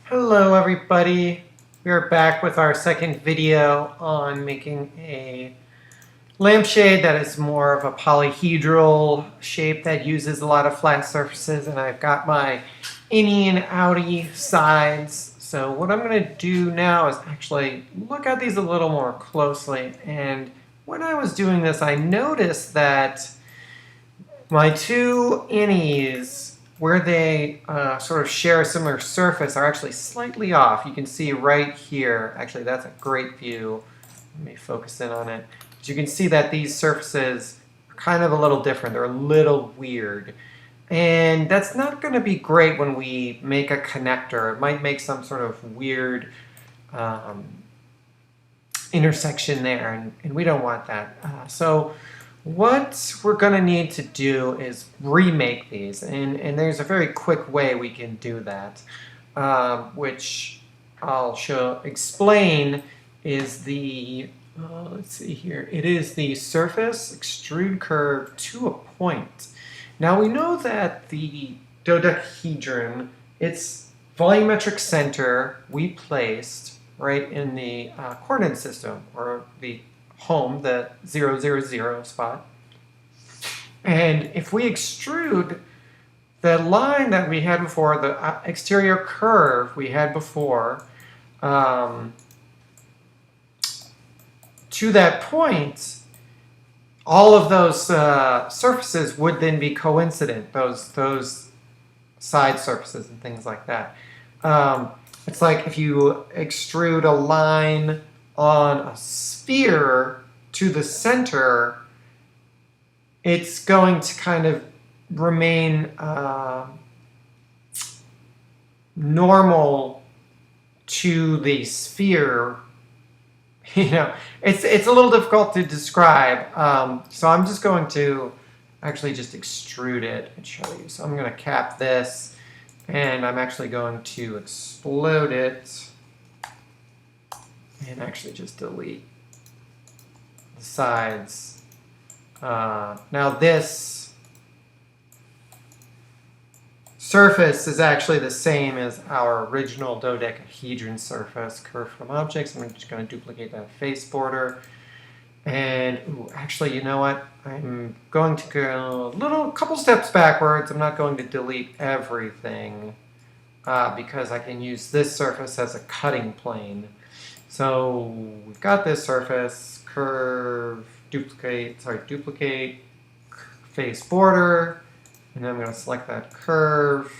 Hello everybody, we are back with our second video on making a lampshade that is more of a polyhedral shape that uses a lot of flat surfaces, and I've got my innie and outie sides. So what I'm going to do now is actually look at these a little more closely, and when I was doing this I noticed that my two innies, where they sort of share a similar surface, are actually slightly off. You can see right here, actually that's a great view. Let me focus in on it. But you can see that these surfaces are kind of a little different. They're a little weird. And that's not going to be great when we make a connector. It might make some sort of weird intersection there, and we don't want that. So what we're going to need to do is remake these, and there's a very quick way we can do that, which I'll explain is the, let's see here, it is the surface extrude curve to a point. Now we know that the dodecahedron, its volumetric center we placed right in the coordinate system, or the home, the 0, 0, 0 spot. And if we extrude the line that we had before, the exterior curve we had before, to that point, all of those surfaces would then be coincident, those side surfaces and things like that. It's like if you extrude a line on a sphere to the center, it's going to kind of remain normal to the sphere. You know, it's a little difficult to describe. So I'm just going to actually just extrude it and show you. So I'm going to cap this, and I'm actually going to explode it and actually just delete the sides. Now this surface is actually the same as our original dodecahedron surface, curved from objects. I'm just going to duplicate that face border. And actually, you know what? I'm going to go a couple steps backwards. I'm not going to delete everything because I can use this surface as a cutting plane. So we've got this surface, curve, duplicate, face border, and then I'm going to select that curve,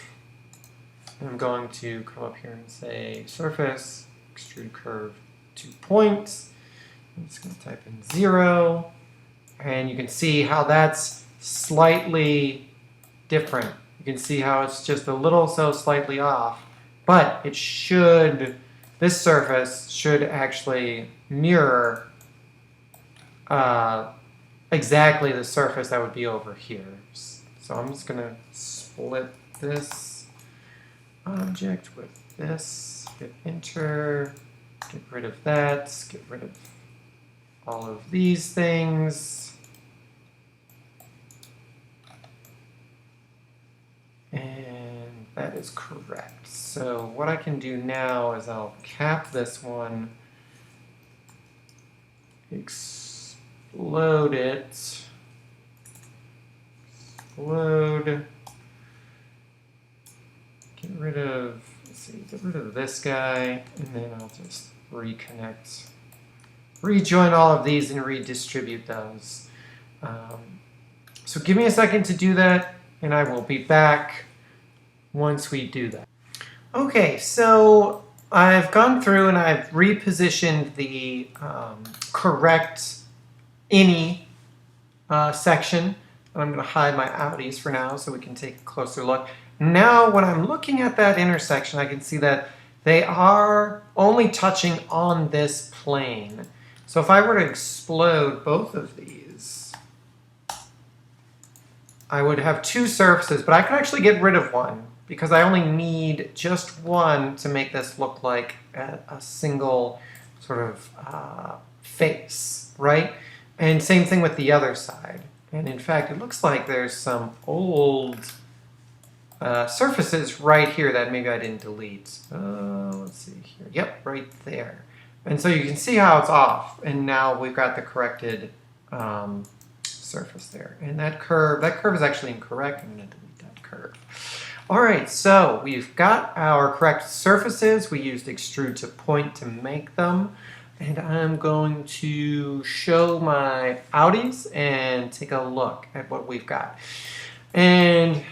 and I'm going to come up here and say surface, extrude curve 2 points. I'm just going to type in 0, and you can see how that's slightly different. You can see how it's just a little slightly off, but it should, this surface should actually mirror exactly the surface that would be over here. So I'm just going to split this object with this, hit enter, get rid of that, get rid of all of these things. And that is correct. So what I can do now is I'll cap this one, explode it, explode, get rid of, let's see, get rid of this guy, and then I'll just reconnect, rejoin all of these and redistribute those. So give me a second to do that, and I will be back once we do that. Okay, so I've gone through and I've repositioned the correct innie section. And I'm going to hide my outies for now so we can take a closer look. Now when I'm looking at that intersection, I can see that they are only touching on this plane. So if I were to explode both of these, I would have two surfaces, but I could actually get rid of one because I only need just one to make this look like a single sort of face, right? And same thing with the other side. And in fact, it looks like there's some old surfaces right here that maybe I didn't delete. Let's see here. Yep, right there. And so you can see how it's off. And now we've got the corrected surface there. And that curve is actually incorrect. I'm going to delete that curve. All right, so we've got our correct surfaces. We used extrude to point to make them. And I'm going to show my outies and take a look at what we've got. And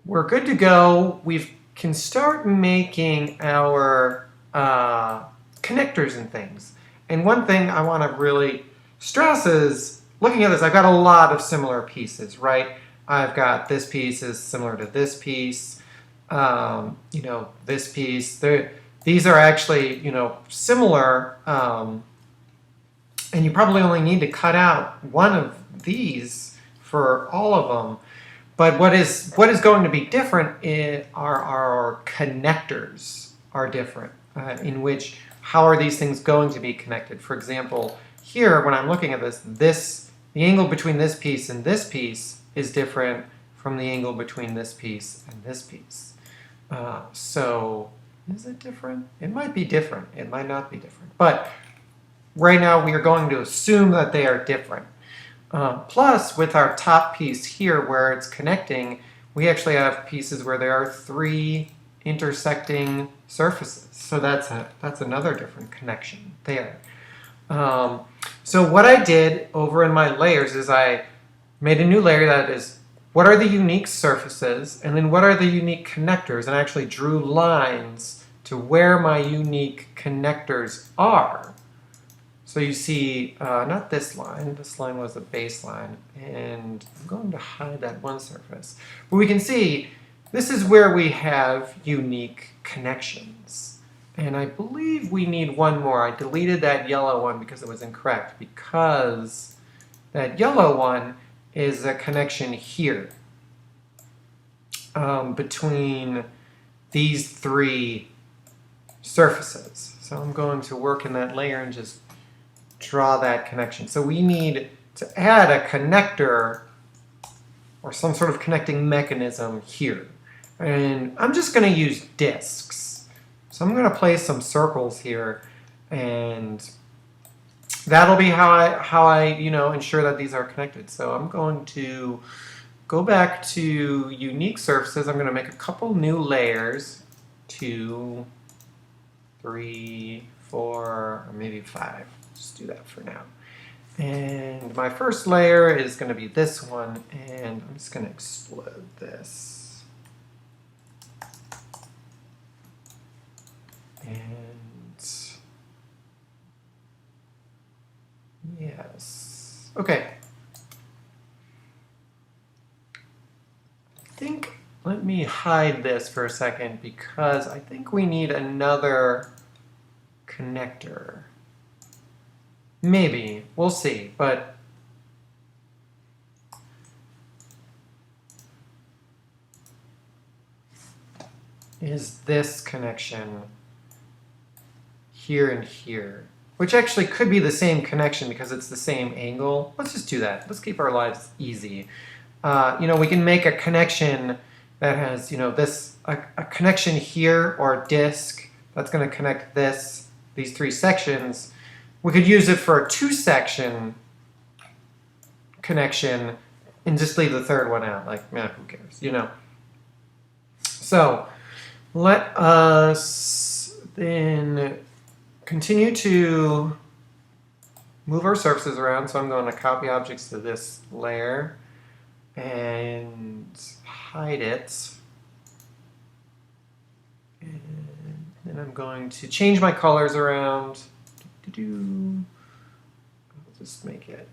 we're good to go. We can start making our connectors and things. And one thing I want to really stress is, looking at this, I've got a lot of similar pieces, right? I've got this piece is similar to this piece, you know, this piece. These are actually, you know, similar, and you probably only need to cut out one of these for all of them. But what is going to be different are our connectors are different, in which how are these things going to be connected? For example, here when I'm looking at this, the angle between this piece and this piece is different from the angle between this piece and this piece. So is it different? It might be different. It might not be different. But right now we are going to assume that they are different. Plus, with our top piece here where it's connecting, we actually have pieces where there are 3 intersecting surfaces. So that's another different connection there. So what I did over in my layers is I made a new layer that is what are the unique surfaces and then what are the unique connectors, and I actually drew lines to where my unique connectors are. So you see, not this line was a baseline, and I'm going to hide that one surface. But we can see this is where we have unique connections. And I believe we need one more. I deleted that yellow one because it was incorrect, because that yellow one is a connection here between these 3 surfaces. So I'm going to work in that layer and just draw that connection. So we need to add a connector or some sort of connecting mechanism here. And I'm just going to use disks. So I'm going to place some circles here, and that'll be how I you know, ensure that these are connected. So I'm going to go back to unique surfaces. I'm going to make a couple new layers, 2, 3, 4, or maybe 5. Just do that for now. And my first layer is going to be this one, and I'm just going to explode this. And yes. Okay. Let me hide this for a second because I think we need another connector. Maybe. We'll see. But is this connection here and here? Which actually could be the same connection because it's the same angle. Let's just do that. Let's keep our lives easy. You know, we can make a connection that has, you know, this a connection here or a disk that's going to connect these 3 sections. We could use it for a 2-section connection and just leave the 3rd one out. Like, man, who cares, you know? So let us then continue to move our surfaces around. So I'm going to copy objects to this layer and hide it. And then I'm going to change my colors around. I'll just make it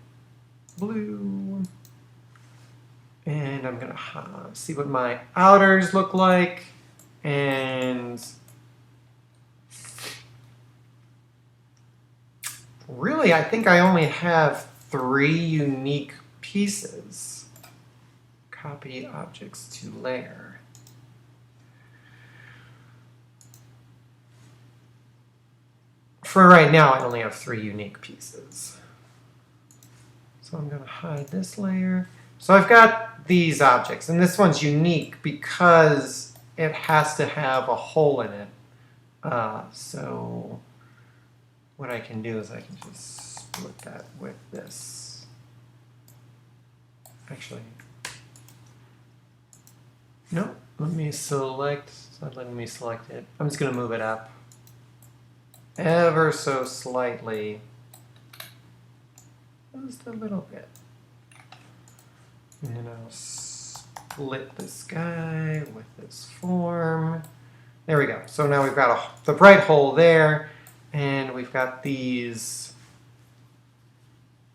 blue. And I'm going to see what my outers look like. And really, I think I only have 3 unique pieces. Copy objects to layer. For right now, I only have 3 unique pieces. So I'm going to hide this layer. So I've got these objects, and this one's unique because it has to have a hole in it. So what I can do is I can just split that with this. Actually, no, let me select, it's not letting me select it. I'm just going to move it up ever so slightly, just a little bit. And then I'll split this guy with this form. There we go. So now we've got the bright hole there, and we've got these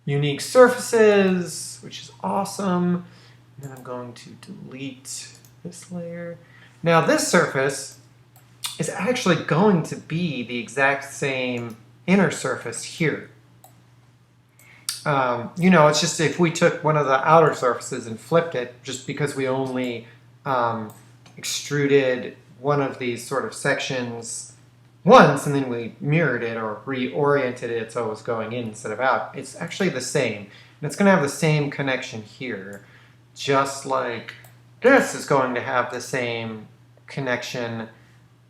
unique surfaces, which is awesome. And then I'm going to delete this layer. Now this surface is actually going to be the exact same inner surface here. You know, it's just if we took one of the outer surfaces and flipped it, just because we only extruded one of these sort of sections once and then we mirrored it or reoriented it so it was going in instead of out, it's actually the same. And it's going to have the same connection here, just like this is going to have the same connection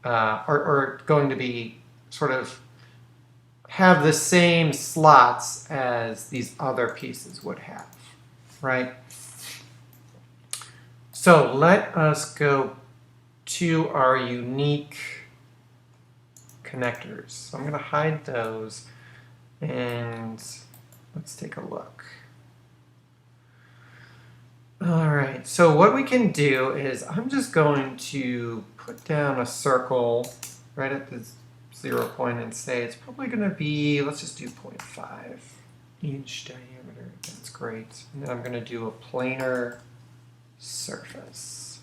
or going to be sort of have the same slots as these other pieces would have, right? So let us go to our unique connectors. So I'm going to hide those and let's take a look. All right, so what we can do is I'm just going to put down a circle right at the 0 point and say it's probably going to be, let's just do 0.5 inch diameter. That's great. And then I'm going to do a planar surface.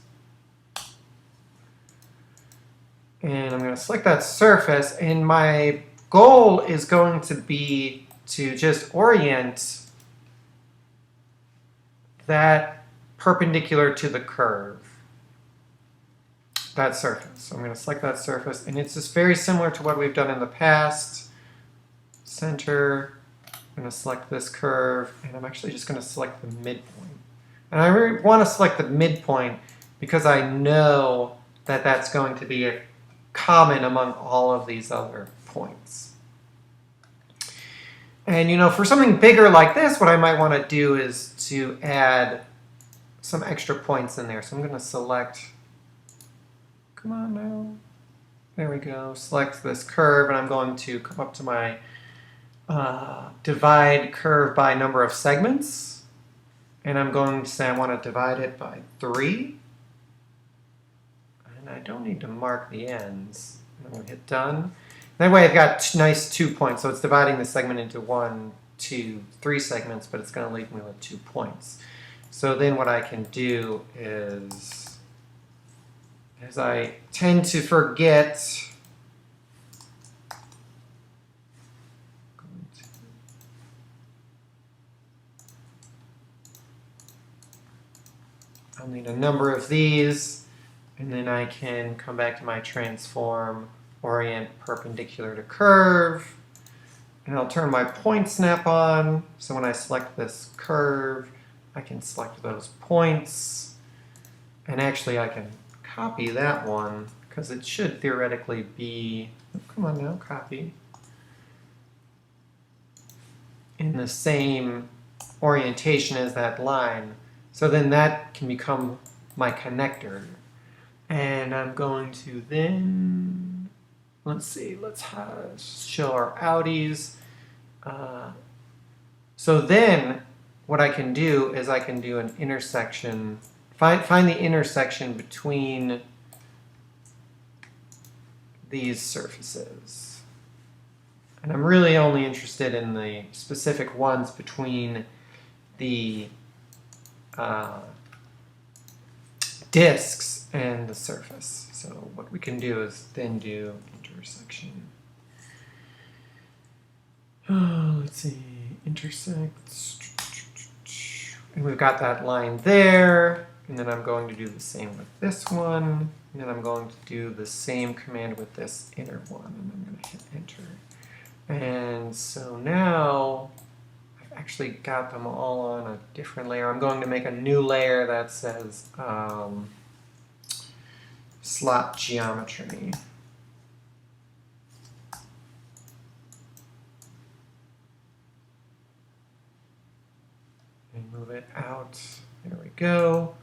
And I'm going to select that surface, and my goal is going to be to just orient that perpendicular to the curve. That surface. So I'm going to select that surface, and it's just very similar to what we've done in the past. Center, I'm going to select this curve, and I'm actually just going to select the midpoint. And I really want to select the midpoint because I know that that's going to be common among all of these other points. And you know, for something bigger like this, what I might want to do is to add some extra points in there. So I'm going to select, come on now, there we go, select this curve, and I'm going to come up to my divide curve by number of segments, and I'm going to say I want to divide it by 3, and I don't need to mark the ends. I'm going to hit done. That way I've got nice 2 points, so it's dividing the segment into 1, 2, 3 segments, but it's going to leave me with 2 points. So then what I can do is, as I tend to forget, I'll need a number of these, and then I can come back to my transform, orient perpendicular to curve, and I'll turn my point snap on, so when I select this curve, I can select those points, and actually I can copy that one, because it should theoretically be, oh, come on now, copy, in the same orientation as that line. So then that can become my connector. And I'm going to then, let's see, let's show our outies. So then what I can do is I can do an intersection, find the intersection between these surfaces. And I'm really only interested in the specific ones between the discs and the surface. So what we can do is then do intersection. Let's see, intersect. And we've got that line there. And then I'm going to do the same with this one. And then I'm going to do the same command with this inner one. And I'm going to hit enter. And so now I've actually got them all on a different layer. I'm going to make a new layer that says slot geometry. And move it out. There we go.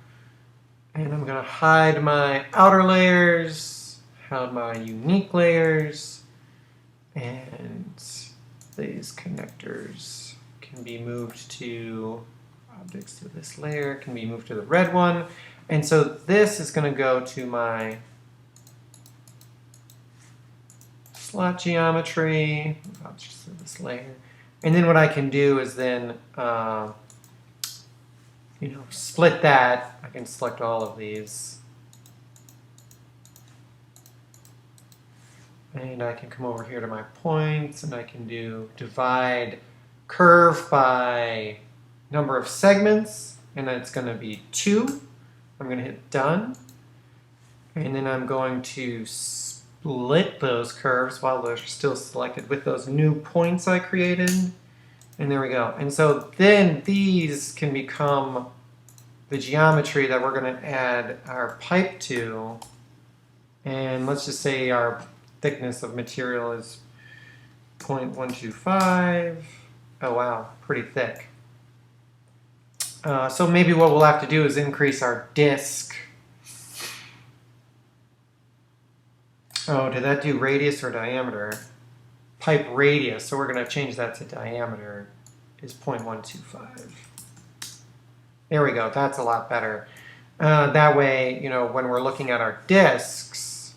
And I'm going to hide my outer layers, hide my unique layers, and these connectors can be moved to objects to this layer, can be moved to the red one. And so this is going to go to my slot geometry, objects to this layer. And then what I can do is then split that. I can select all of these. And I can come over here to my points, and I can do divide curve by number of segments, and it's going to be 2. I'm going to hit done. And then I'm going to split those curves while they're still selected with those new points I created. And there we go. And so then these can become the geometry that we're going to add our pipe to. And let's just say our thickness of material is 0.125. Oh wow, pretty thick. So maybe what we'll have to do is increase our disk. Oh, did that do radius or diameter? Pipe radius, so we're going to change that to diameter, is 0.125. There we go, that's a lot better. That way, when we're looking at our disks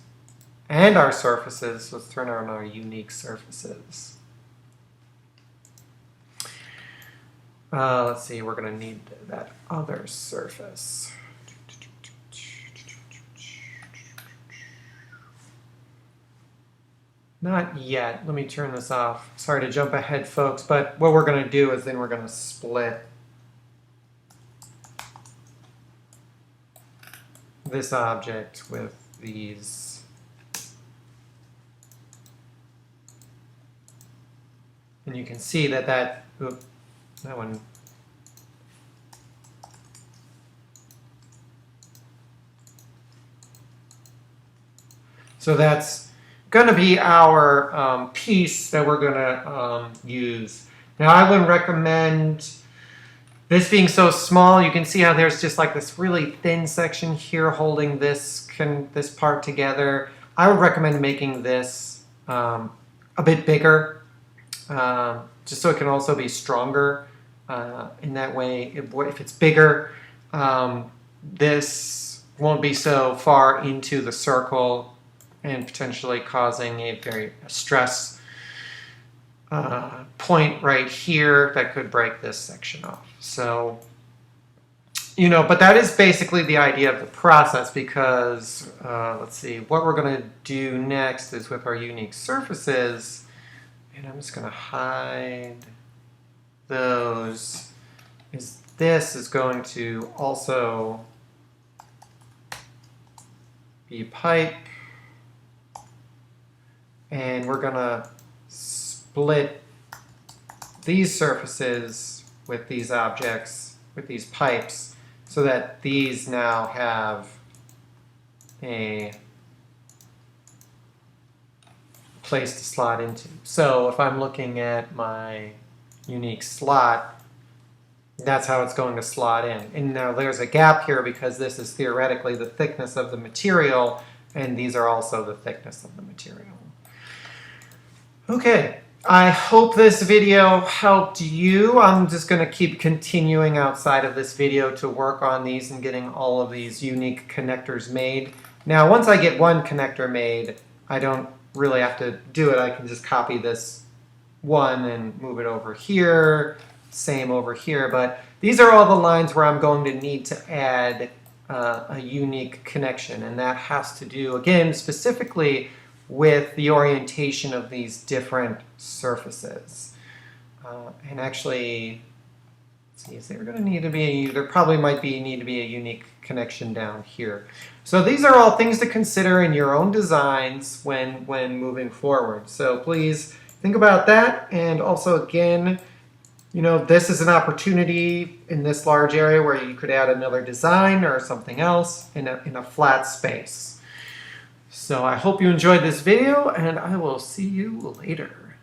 and our surfaces, let's turn on our unique surfaces. Let's see, we're going to need that other surface. Not yet. Let me turn this off. Sorry to jump ahead, folks, but what we're going to do is then we're going to split this object with these. And you can see that one. So that's going to be our piece that we're going to use. Now I would recommend this being so small. You can see how there's just like this really thin section here holding this part together. I would recommend making this a bit bigger, just so it can also be stronger. In that way, if it's bigger, this won't be so far into the circle and potentially causing a stress point right here that could break this section off. So, but that is basically the idea of the process, because let's see, what we're going to do next is with our unique surfaces, and I'm just going to hide those, this is going to also be pipe. And we're going to split these surfaces with these objects, with these pipes, so that these now have a place to slot into. So if I'm looking at my unique slot, that's how it's going to slot in. And now there's a gap here because this is theoretically the thickness of the material, and these are also the thickness of the material. Okay, I hope this video helped you. I'm just going to keep continuing outside of this video to work on these and getting all of these unique connectors made. Now, once I get one connector made, I don't really have to do it. I can just copy this one and move it over here, same over here. But these are all the lines where I'm going to need to add a unique connection, and that has to do, again, specifically with the orientation of these different surfaces. And actually, let's see, is there going to need to be, there probably might need to be a unique connection down here. So these are all things to consider in your own designs when moving forward. So please think about that, and also again, you know, this is an opportunity in this large area where you could add another design or something else in a flat space. So I hope you enjoyed this video, and I will see you later.